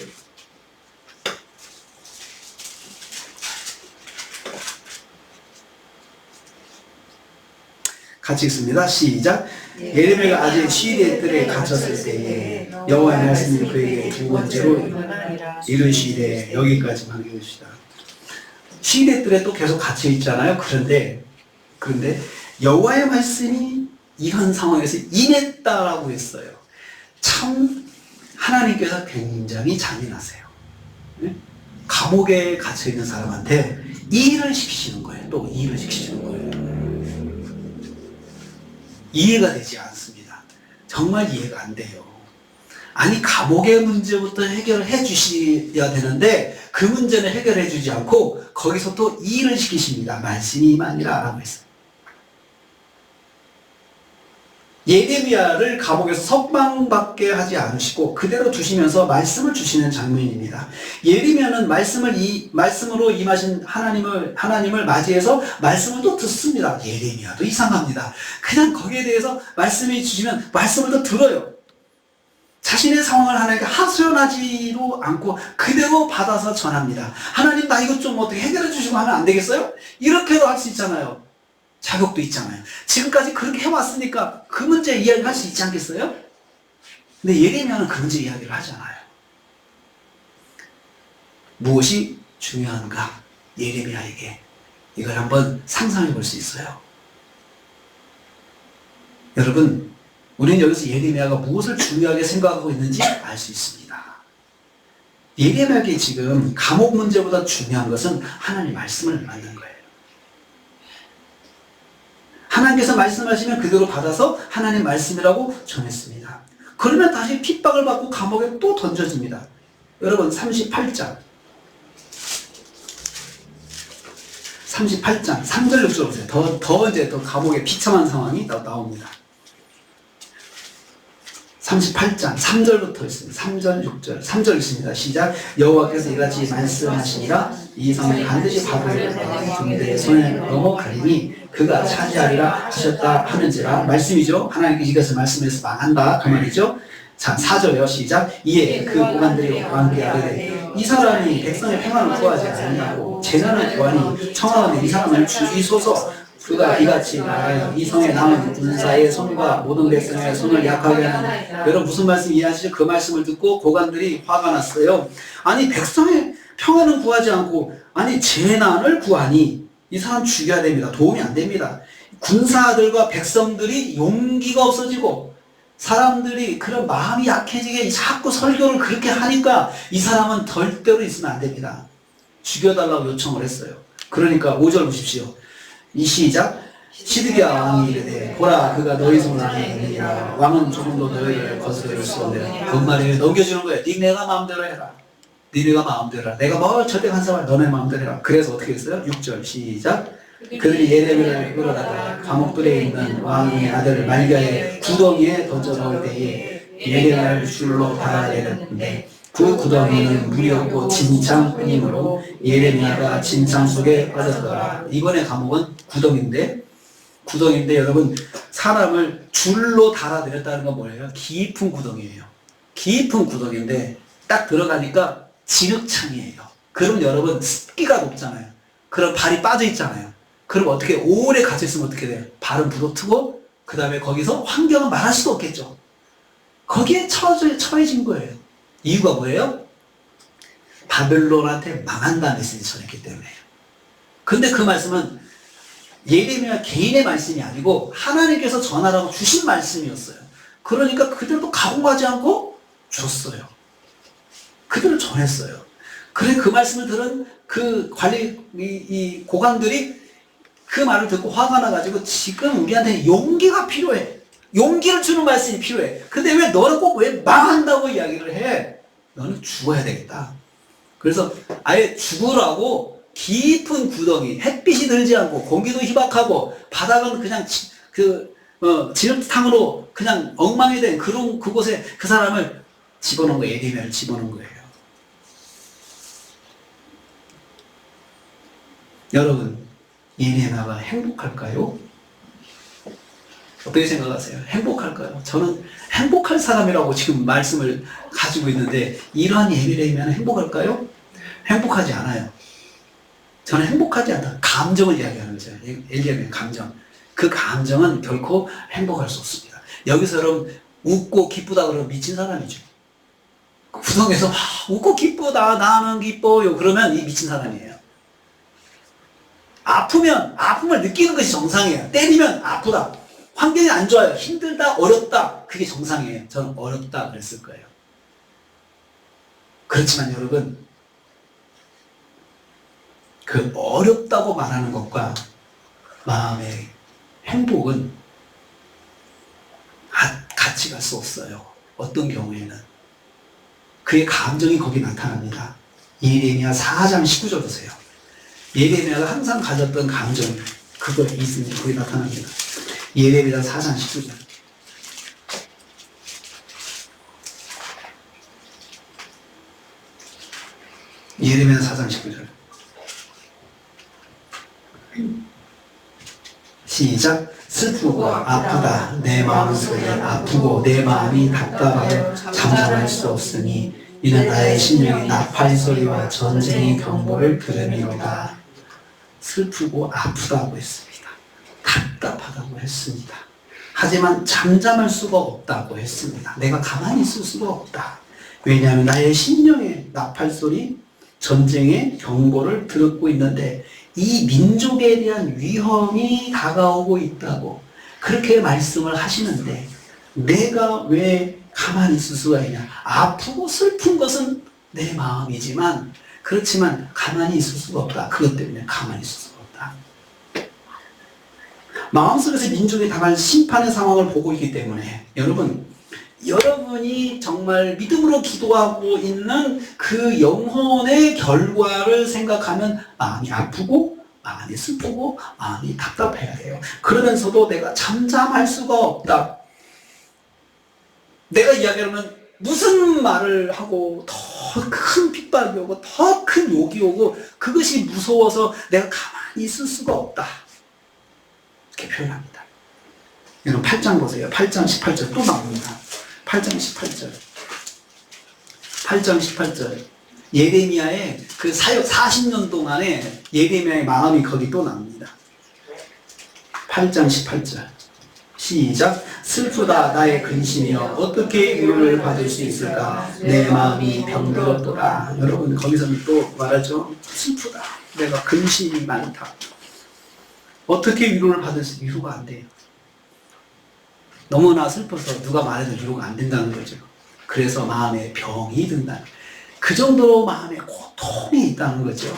같이 읽습니다. 시작. 예레미야가 아직 시대 뜰에 갇혔을 때에 여호와의 말씀이 그에게 두 번째로 이르시되 여기까지만 읽읍시다. 시대 뜰에 또 계속 갇혀 있잖아요. 그런데 여호와의 말씀이 이런 상황에서 임했다라고 했어요. 참 하나님께서 굉장히 잔인하세요. 네? 감옥에 갇혀 있는 사람한테 일을 시키시는 거예요. 또 일을 시키시는 거예요. 이해가 되지 않습니다. 정말 이해가 안 돼요. 아니 감옥의 문제부터 해결해 주셔야 되는데 그 문제는 해결해 주지 않고 거기서 또 일을 시키십니다. 말씀이 임하니라 라고 했어요. 예레미야를 감옥에서 석방받게 하지 않으시고 그대로 두시면서 말씀을 주시는 장면입니다. 예레미야는 말씀으로 임하신 하나님을 맞이해서 말씀을 또 듣습니다. 예레미야도 이상합니다. 그냥 거기에 대해서 말씀이 주시면 말씀을 또 들어요. 자신의 상황을 하나님께 하소연하지도 않고 그대로 받아서 전합니다. 하나님 나 이것 좀 어떻게 해결해 주시고 하면 안 되겠어요? 이렇게도 할 수 있잖아요. 자격도 있잖아요. 지금까지 그렇게 해왔으니까 그 문제 이야기할 수 있지 않겠어요? 근데 예레미야는 그 문제 이야기를 하잖아요. 무엇이 중요한가? 예레미야에게 이걸 한번 상상해 볼 수 있어요. 여러분, 우리는 여기서 예레미야가 무엇을 중요하게 생각하고 있는지 알 수 있습니다. 예레미야에게 지금 감옥 문제보다 중요한 것은 하나님의 말씀을 받는 거예요. 하나님께서 말씀하시면 그대로 받아서 하나님 말씀이라고 전했습니다. 그러면 다시 핍박을 받고 감옥에 또 던져집니다. 여러분 38장 3절 6절 보세요. 이제 더 감옥에 비참한 상황이 나옵니다. 38장 3절부터 있습니다. 3절 6절 3절 있습니다. 시작. 여호와께서 이같이 말씀하시니라 이 성을 반드시 바벨론의 군대의 손에 넘어가리니 그가 차지하리라 하셨다 하는지라. 말씀이죠. 하나님께서 이것을 말씀해서 망한다 그 말이죠. 자 4절요. 시작. 이에 그 고관들이 왕께 아뢰되 이 사람이 백성의 평안을 구하지 않느냐고 제자는 구하니 청하건대 이 사람을 죽이소서. 그가 이같이 말하여 이 성에 남은 군사의 손과 모든 백성의 손을 약하게 하는. 여러분 무슨 말씀 이해하시죠? 그 말씀을 듣고 고관들이 화가 났어요. 아니 백성의 평안을 구하지 않고 아니 재난을 구하니 이 사람 죽여야 됩니다. 도움이 안 됩니다. 군사들과 백성들이 용기가 없어지고 사람들이 그런 마음이 약해지게 자꾸 설교를 그렇게 하니까 이 사람은 절대로 있으면 안 됩니다. 죽여달라고 요청을 했어요. 그러니까 5절 보십시오. 이 시작. 시드기야 왕이 이르되 보라 그가 너희 손을 내리라 왕은 조금도 너희를 거스를 수 없느니라. 그 말을 넘겨주는 거예요. 니네가 마음대로 해라. 니네가 마음대로 해라. 내가 뭐 절대한 사람 너네 마음대로 해라. 그래서 어떻게 했어요? 6절 시작. 그들이 예레미야를 끌어다가 감옥들에 있는 왕의 아들 말기야의 구덩이에 던져 넣을 때에 예레미야를 줄로 달아내렸는데 그 구덩이는 물이 없고 진창뿐이므로 예레미야가 진창 속에 빠졌더라. 이번에 감옥은 구덩인데 여러분 사람을 줄로 달아내렸다는 건 뭐예요? 깊은 구덩이에요. 깊은 구덩인데 딱 들어가니까 진흙창이에요. 그럼 여러분 습기가 높잖아요. 그럼 발이 빠져 있잖아요. 그럼 어떻게 오래 갇혀 있으면 어떻게 돼요? 발은 부러뜨고 그 다음에 거기서 환경은 말할 수도 없겠죠. 거기에 처해진 거예요. 이유가 뭐예요? 바벨론한테 망한다는 메시지 전했기 때문에요. 근데 그 말씀은 예레미야 개인의 말씀이 아니고 하나님께서 전하라고 주신 말씀이었어요. 그러니까 그들도 가공하지 않고 줬어요. 그들을 전했어요. 그래 그 말씀을 들은 그 이 고관들이 그 말을 듣고 화가 나가지고 지금 우리한테 용기가 필요해. 용기를 주는 말씀이 필요해. 근데 왜 너는 꼭 왜 망한다고 이야기를 해? 너는 죽어야 되겠다. 그래서 아예 죽으라고 깊은 구덩이, 햇빛이 들지 않고 공기도 희박하고 바닥은 그냥 지름탕으로 그냥 엉망이 된 그곳에 그 사람을 집어넣은 거예요. 예레미야를 집어넣은 거예요. 여러분, 예레미야가 행복할까요? 어떻게 생각하세요? 행복할까요? 저는 행복할 사람이라고 지금 말씀을 가지고 있는데 이러한 예레미야는 행복할까요? 행복하지 않아요. 저는 행복하지 않다. 감정을 이야기하는 거죠. 예레미야 감정. 그 감정은 결코 행복할 수 없습니다. 여기서 여러분 웃고 기쁘다 그러면 미친 사람이죠. 구성에서 웃고 기쁘다 나는 기뻐요 그러면 이 미친 사람이에요. 아픔을 느끼는 것이 정상이에요. 때리면 아프다. 환경이 안 좋아요. 힘들다, 어렵다. 그게 정상이에요. 저는 어렵다 그랬을 거예요. 그렇지만 여러분, 그 어렵다고 말하는 것과 마음의 행복은 같이 갈 수 없어요. 어떤 경우에는. 그의 감정이 거기 나타납니다. 예레미야 4장 19절 보세요. 예레미야가 항상 가졌던 감정, 그거 있습니다. 거기 나타납니다. 예레미야 4장 19절. 예레미야 4장 19절. 시작. 슬프고 아프다. 내 마음속이 아프고 내 마음이 답답하여 잠잠할 수 없으니 이는 나의 심령이 나팔 소리와 전쟁의 경보를 들음이로다. 슬프고 아프다고 했습니다. 답답하다고 했습니다. 하지만 잠잠할 수가 없다고 했습니다. 내가 가만히 있을 수가 없다. 왜냐하면 나의 심령의 나팔 소리, 전쟁의 경보를 듣고 있는데 이 민족에 대한 위험이 다가오고 있다고 그렇게 말씀을 하시는데 내가 왜 가만히 있을 수가 있냐. 아프고 슬픈 것은 내 마음이지만 그렇지만 가만히 있을 수가 없다. 그것 때문에 가만히 있을 수가 없다. 마음속에서 민족이 당할 심판의 상황을 보고 있기 때문에 여러분이 정말 믿음으로 기도하고 있는 그 영혼의 결과를 생각하면 마음이 아프고 마음이 슬프고 마음이 답답해야 돼요. 그러면서도 내가 잠잠할 수가 없다. 내가 이야기하면 무슨 말을 하고 더 큰 핍박이 오고 더 큰 욕이 오고 그것이 무서워서 내가 가만히 있을 수가 없다. 이렇게 표현합니다. 여러분 8장 보세요. 8장 18절 또 나옵니다. 8장 18절. 8장 18절. 예레미야의 그 사역 40년 동안에 예레미야의 마음이 거기 또 나옵니다. 8장 18절. 시작. 슬프다 나의 근심이여 어떻게 위로를 받을 수 있을까. 내 마음이 병들었더라. 여러분 거기서는 또 말하죠. 슬프다. 내가 근심이 많다. 어떻게 위로를 받을 수 위로가 안 돼요. 너무나 슬퍼서 누가 말해도 위로가 안 된다는 거죠. 그래서 마음에 병이 든다. 그 정도로 마음에 고통이 있다는 거죠.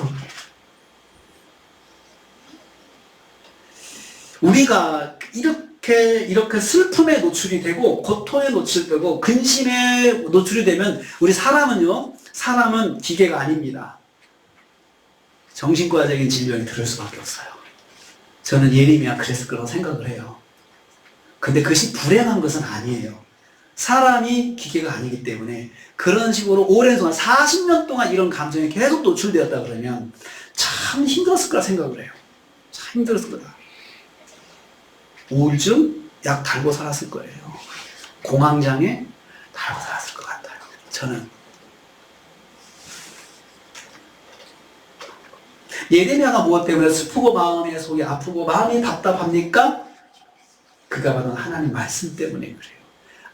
우리가 이렇게 슬픔에 노출이 되고 고통에 노출되고 근심에 노출이 되면 우리 사람은 기계가 아닙니다. 정신과적인 질병이 들을 수밖에 없어요. 저는 예레미야 그랬을 거라고 생각을 해요. 근데 그것이 불행한 것은 아니에요. 사람이 기계가 아니기 때문에 그런 식으로 오랜 동안 40년 동안 이런 감정에 계속 노출되었다 그러면 참 힘들었을 거라 생각을 해요. 참 힘들었을 거다. 우울증 약 달고 살았을 거예요. 공황장애 달고 살았을 것 같아요. 저는 예레미야가 무엇 때문에 슬프고 마음의 속이 아프고 마음이 답답합니까? 그가 받은 하나님 말씀 때문에 그래요.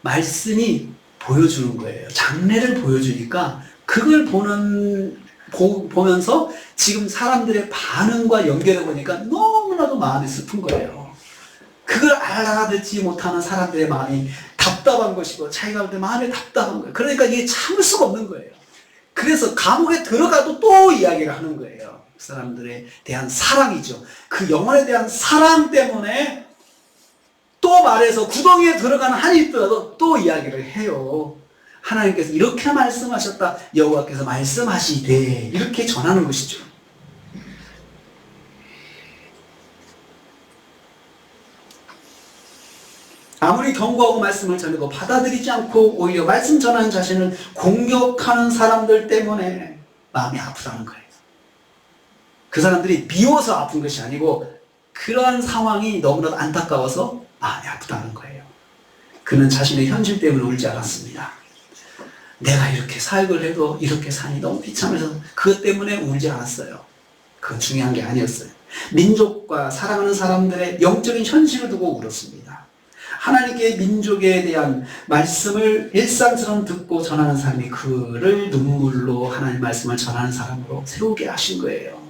말씀이 보여주는 거예요. 장래를 보여주니까 그걸 보면서 지금 사람들의 반응과 연결해 보니까 너무나도 마음이 슬픈 거예요. 그걸 알아듣지 못하는 사람들의 마음이 답답한 것이고 자기가 볼 때 마음이 답답한 거예요. 그러니까 이게 참을 수가 없는 거예요. 그래서 감옥에 들어가도 또 이야기를 하는 거예요. 그 사람들에 대한 사랑이죠. 그 영혼에 대한 사랑 때문에 또 말해서 구덩이에 들어가는 한이 있더라도 또 이야기를 해요. 하나님께서 이렇게 말씀하셨다. 여호와께서 말씀하시되 이렇게 전하는 것이죠. 아무리 경고하고 말씀을 전해도 받아들이지 않고 오히려 말씀 전하는 자신을 공격하는 사람들 때문에 마음이 아프다는 거예요. 그 사람들이 미워서 아픈 것이 아니고 그러한 상황이 너무나도 안타까워서 마음이 아프다는 거예요. 그는 자신의 현실 때문에 울지 않았습니다. 내가 이렇게 사역을 해도 이렇게 사니 너무 비참해서 그것 때문에 울지 않았어요. 그건 중요한 게 아니었어요. 민족과 사랑하는 사람들의 영적인 현실을 두고 울었습니다. 하나님께 민족에 대한 말씀을 일상처럼 듣고 전하는 사람이 그를 눈물로 하나님 말씀을 전하는 사람으로 세우게 하신 거예요.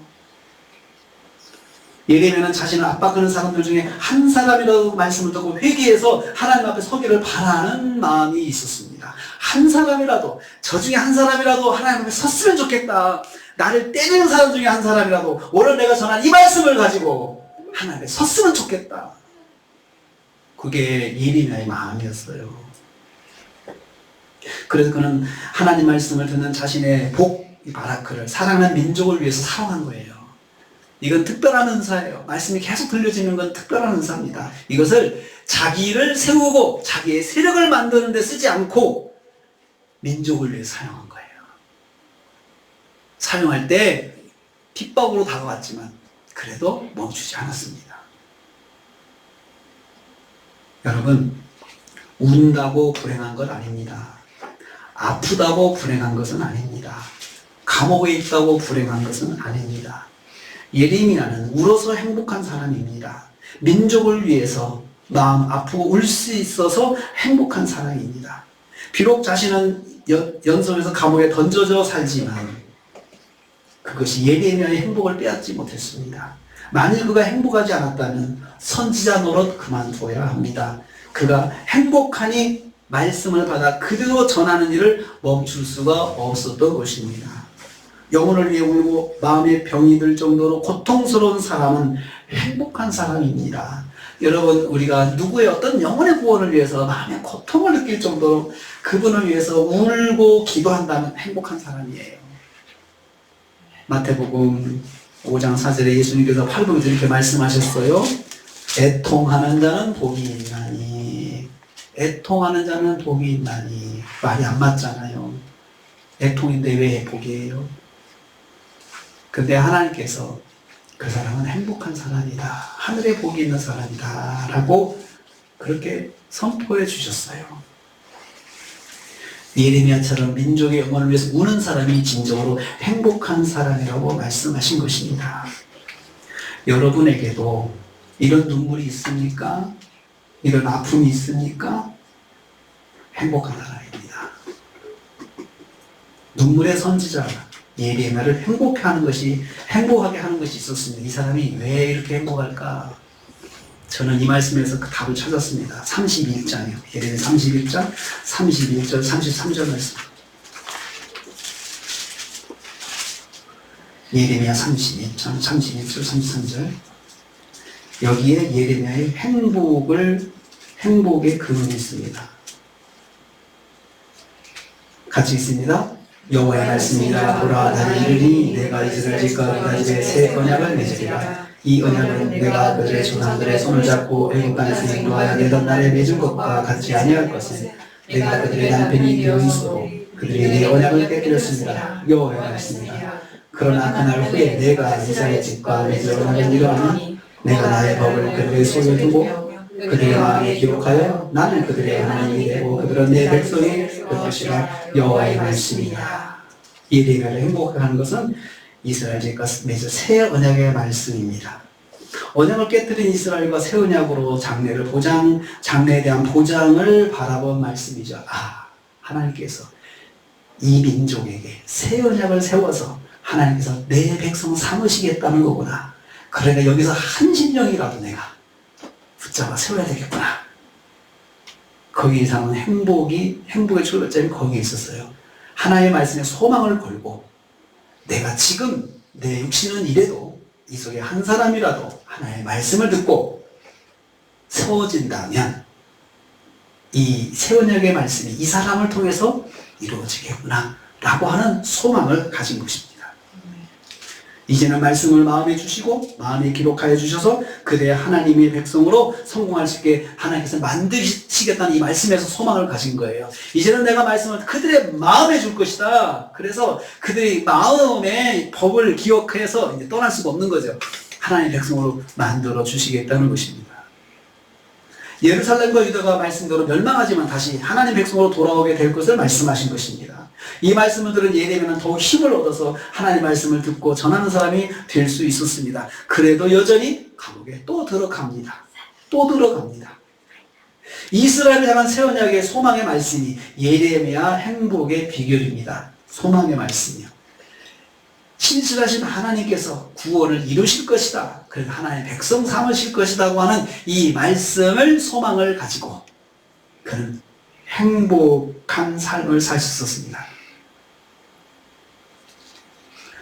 예레미야는 자신을 압박하는 사람들 중에 한 사람이라도 말씀을 듣고 회개해서 하나님 앞에 서기를 바라는 마음이 있었습니다. 한 사람이라도, 저 중에 한 사람이라도 하나님 앞에 섰으면 좋겠다. 나를 때리는 사람 중에 한 사람이라도 오늘 내가 전한 이 말씀을 가지고 하나님 앞에 섰으면 좋겠다. 그게 예레미야의 마음이었어요. 그래서 그는 하나님 말씀을 듣는 자신의 복, 바라크를 사랑하는 민족을 위해서 사랑한 거예요. 이건 특별한 은사예요. 말씀이 계속 들려지는 건 특별한 은사입니다. 이것을 자기를 세우고 자기의 세력을 만드는 데 쓰지 않고 민족을 위해 사용한 거예요. 사용할 때 핍박으로 다가왔지만 그래도 멈추지 않았습니다. 여러분, 운다고 불행한 것 아닙니다. 아프다고 불행한 것은 아닙니다. 감옥에 있다고 불행한 것은 아닙니다. 예레미야는 울어서 행복한 사람입니다. 민족을 위해서 마음 아프고 울 수 있어서 행복한 사람입니다. 비록 자신은 연속해서 감옥에 던져져 살지만 그것이 예레미야의 행복을 빼앗지 못했습니다. 만일 그가 행복하지 않았다면 선지자 노릇 그만둬야 합니다. 그가 행복하니 말씀을 받아 그대로 전하는 일을 멈출 수가 없었던 것입니다. 영혼을 위해 울고 마음에 병이 들 정도로 고통스러운 사람은 행복한 사람입니다. 여러분, 우리가 누구의 어떤 영혼의 구원을 위해서 마음의 고통을 느낄 정도로 그분을 위해서 울고 기도한다면 행복한 사람이에요. 마태복음 5장 4절에 예수님께서 팔복에서 이렇게 말씀하셨어요. 애통하는 자는 복이 있나니. 애통하는 자는 복이 있나니. 말이 안 맞잖아요. 애통인데 왜 복이에요? 근데 하나님께서 그 사람은 행복한 사람이다. 하늘에 복이 있는 사람이다. 라고 그렇게 선포해 주셨어요. 예레미야처럼 민족의 영혼을 위해서 우는 사람이 진정으로 행복한 사람이라고 말씀하신 것입니다. 여러분에게도 이런 눈물이 있습니까? 이런 아픔이 있습니까? 행복한 사람입니다. 눈물의 선지자 예레미야를 행복하게 하는 것이 있었습니다. 이 사람이 왜 이렇게 행복할까? 저는 이 말씀에서 그 답을 찾았습니다. 31장이요. 예레미야 31장 31절 33절 말씀. 예레미야 31장 31절 33절. 여기에 예레미야의 행복의 근원이 있습니다. 같이 있습니다. 여호와의 말씀이라 보라 나를 이르니 내가 이스라엘 집과 유다 집에 새 언약을 맺으리라. 이 언약은 내가 그들의 조상들의 손을 잡고 애굽 땅에서 인도하여 내던 날에 맺은 것과 같지 아니할 것은 내가 그들의 남편이 되어 있어 그들이 내 언약을 깨뜨렸습니다. 여호와의 말씀이라. 그러나 그날 후에 내가 이스라엘 집과 맺을 언약을 이루하니 내가 나의 법을 그들의 손에 두고 그들의 마음에 기록하여 나는 그들의 하나님이 되고 그들은 내 백성이 될 것이라. 여호와의 말씀이라. 예레미야를 행복하는 것은 이스라엘 집과 맺은 새 언약의 말씀입니다. 언약을 깨뜨린 이스라엘과 새 언약으로 장래에 대한 보장을 바라본 말씀이죠. 하나님께서 이 민족에게 새 언약을 세워서 하나님께서 내 백성 삼으시겠다는 거구나. 그러니까 여기서 한 심령이라도 내가 붙잡아 세워야 되겠구나. 거기 이상은 행복의 출발점이 거기에 있었어요. 하나님의 말씀에 소망을 걸고 내가 지금 내 육신은 이래도 이 속에 한 사람이라도 하나님의 말씀을 듣고 세워진다면 이 새 언약의 말씀이 이 사람을 통해서 이루어지겠구나 라고 하는 소망을 가진 것입니다. 이제는 말씀을 마음에 주시고 마음에 기록하여 주셔서 그대 하나님의 백성으로 성공할 수 있게 하나님께서 만드시겠다는 이 말씀에서 소망을 가진 거예요. 이제는 내가 말씀을 그들의 마음에 줄 것이다. 그래서 그들의 마음의 법을 기억해서 이제 떠날 수가 없는 거죠. 하나님의 백성으로 만들어 주시겠다는 것입니다. 예루살렘과 유다가 말씀대로 멸망하지만 다시 하나님 백성으로 돌아오게 될 것을 말씀하신 것입니다. 이 말씀을 들은 예레미야는 더욱 힘을 얻어서 하나님 말씀을 듣고 전하는 사람이 될 수 있었습니다. 그래도 여전히 감옥에 또 들어갑니다. 또 들어갑니다. 이스라엘을 향한 새 언약의 소망의 말씀이 예레미야 행복의 비결입니다. 소망의 말씀이요. 신실하신 하나님께서 구원을 이루실 것이다. 그래서 하나님의 백성 삼으실 것이라고 하는 이 말씀을 소망을 가지고 그는 행복한 삶을 살 수 있었습니다.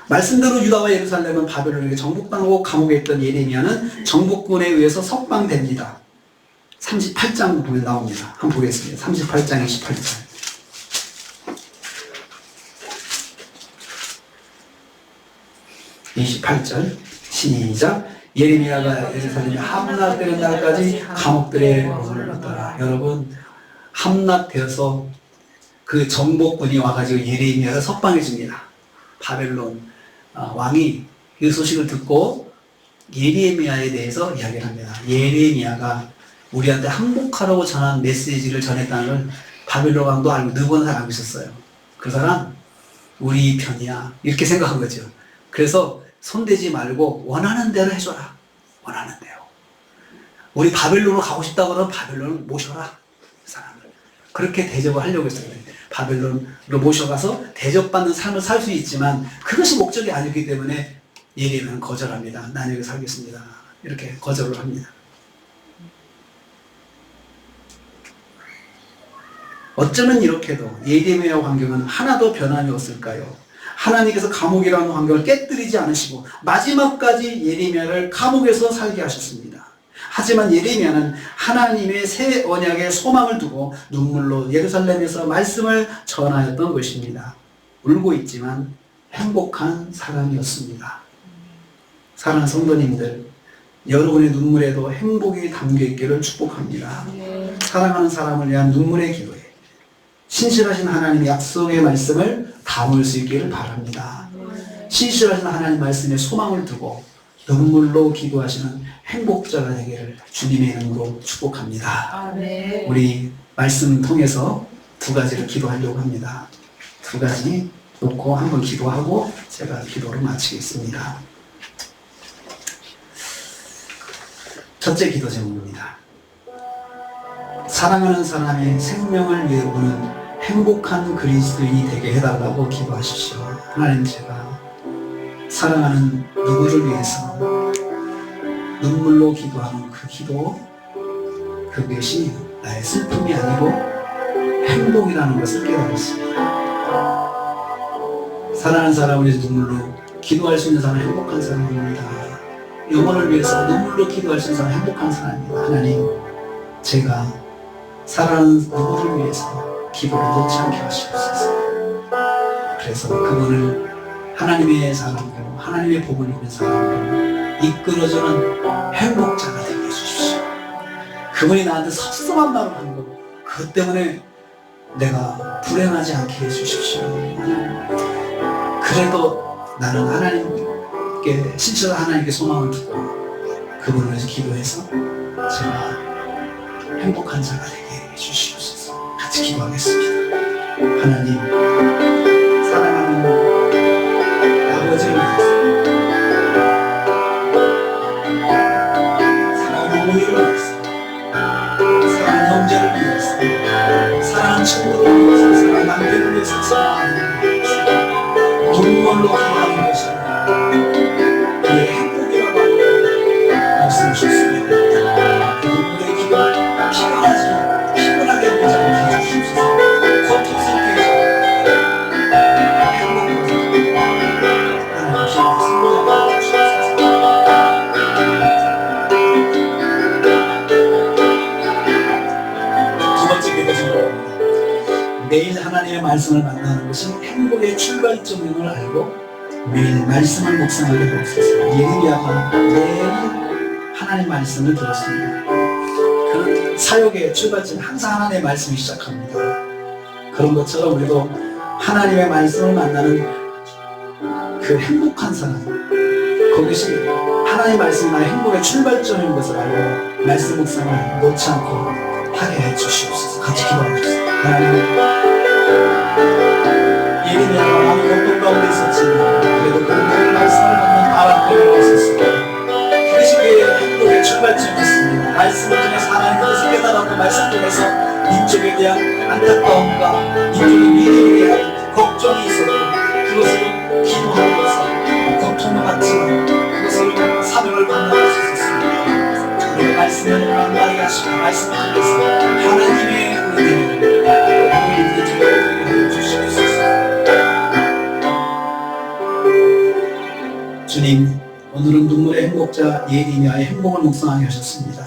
말씀대로 유다와 예루살렘은 바벨론에게 정복당하고 감옥에 있던 예레미야는 정복군에 의해서 석방됩니다. 38장 보면 나옵니다. 한번 보겠습니다. 38장 28절. 28절 시작. 예레미야가 예루살렘에 함락되는 날까지 감옥들에 머물렀더라. 여러분, 함락되어서 그 정복군이 와가지고 예레미야를 석방해 줍니다. 바벨론 왕이 그 소식을 듣고 예레미야에 대해서 이야기를 합니다. 예레미야가 우리한테 항복하라고 전한 메시지를 전했다는 걸 바벨론 왕도 알고 느부갓네살도 알고 있었어요. 그 사람 우리 편이야 이렇게 생각한 거죠. 그래서 손대지 말고 원하는 대로 해줘라. 원하는 대로. 우리 바벨론으로 가고 싶다고 그러면 바벨론을 모셔라. 그 사람을. 그렇게 대접을 하려고 했어요. 바벨론으로 모셔가서 대접받는 삶을 살 수 있지만 그것이 목적이 아니기 때문에 예레미야는 거절합니다. 난 여기 살겠습니다. 이렇게 거절을 합니다. 어쩌면 이렇게도 예레미야 환경은 하나도 변함이 없을까요? 하나님께서 감옥이라는 환경을 깨뜨리지 않으시고 마지막까지 예레미야를 감옥에서 살게 하셨습니다. 하지만 예레미야는 하나님의 새 언약의 소망을 두고 눈물로 예루살렘에서 말씀을 전하였던 것입니다. 울고 있지만 행복한 사람이었습니다. 사랑하는 성도님들, 여러분의 눈물에도 행복이 담겨있기를 축복합니다. 사랑하는 사람을 위한 눈물의 기도에 신실하신 하나님의 약속의 말씀을 담을 수 있기를 바랍니다. 신실하신 하나님 말씀에 소망을 두고 눈물로 기도하시는 행복자가 되기를 주님의 이름으로 축복합니다. 우리 말씀 통해서 두 가지를 기도하려고 합니다. 두 가지 놓고 한번 기도하고 제가 기도를 마치겠습니다. 첫째 기도 제목입니다. 사랑하는 사람의 생명을 위해 우는 행복한 그리스도인이 되게 해달라고 기도하십시오. 하나님, 제가 사랑하는 누구를 위해서 눈물로 기도하는 그 기도, 그것이 나의 슬픔이 아니고 행복이라는 것을 깨달았습니다. 사랑하는 사람을 위해서 눈물로 기도할 수 있는 사람은 행복한 사람입니다. 영혼을 위해서 눈물로 기도할 수 있는 사람은 행복한 사람입니다. 하나님, 제가 사랑하는 누구를 위해서 기도를 놓지 않게 하시옵소서. 그래서 그분을 하나님의 사람으로, 하나님의 복을 입은 사람으로 이끌어주는 행복자가 되게 해주십시오. 그분이 나한테 섭섭한 말을 하는 거, 그것 때문에 내가 불행하지 않게 해주십시오. 그래도 나는 하나님께, 신실한 하나님께 소망을 두고 그분을 위해서 기도해서 제가 행복한 자가 되게 해주시옵소서. 같이 기도하겠습니다. 하나님, 사랑하는 아버지를 위해서, 사랑하는 어머니를 위해서, 사랑하는 형제를 위해서, 사랑하는 친구를 위해서, 사랑하는 남편을 위해서, 사랑하는 눈물로 기도하는 것이 그의 행복이라고 하는 말씀하셨습니다. 그 눈물의 기도를 피곤하게 보지 않게 해주시옵소서. 고통스럽게 매일 하나님의 말씀을 만나는 것이 행복의 출발점임을 알고 매일 말씀을 묵상하게 하옵소서. 예레미야가 매일 하나님 말씀을 들었습니다. 그는 사역의 출발점 항상 하나님의 말씀이 시작합니다. 그런 것처럼 우리도 하나님의 말씀을 만나는 그 행복한 사람, 그것이 하나님 말씀이 나의 행복의 출발점인 것을 알고 말씀 묵상을 놓지 않고 하게 해주시옵소서. 같이 기도하겠습니다. 하나님, 예레미야가 많은 고통 가운데 있었지만 그래도 그는 늘 말씀을 받는 아람들이 있었습니다. 그것이 그의 행복의 출발점이었습니다. 말씀을 통해서 하나님의 뜻을 깨달았고 말씀 통해서 민족에 대한 안타까움과 민족의 미래에 대한 걱정이 있었고 그것을 기도하는 것을 고통도 받지만 그것을 사명을 감당할 수 있었습니다. 우리의 말씀을 만나게 하시고 말씀을 통해서 하나님의 은혜를 우리 민족에게 주시옵소서. 주님, 오늘은 눈물의 행복자 예레미야의 행복을 묵상하게 하셨습니다.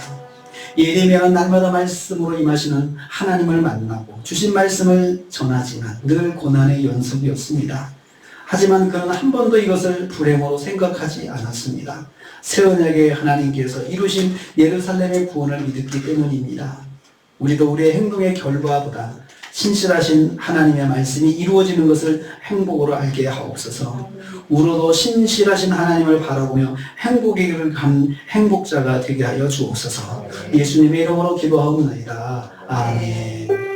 예레미야는 날마다 말씀으로 임하시는 하나님을 만나고 주신 말씀을 전하지만 늘 고난의 연속이었습니다. 하지만 그는 한 번도 이것을 불행으로 생각하지 않았습니다. 새 언약의 하나님께서 이루신 예루살렘의 구원을 믿었기 때문입니다. 우리도 우리의 행동의 결과보다 신실하신 하나님의 말씀이 이루어지는 것을 행복으로 알게 하옵소서. 우리도 신실하신 하나님을 바라보며 행복의 길을 간 행복자가 되게 하여 주옵소서. 예수님의 이름으로 기도하옵나이다. 아멘.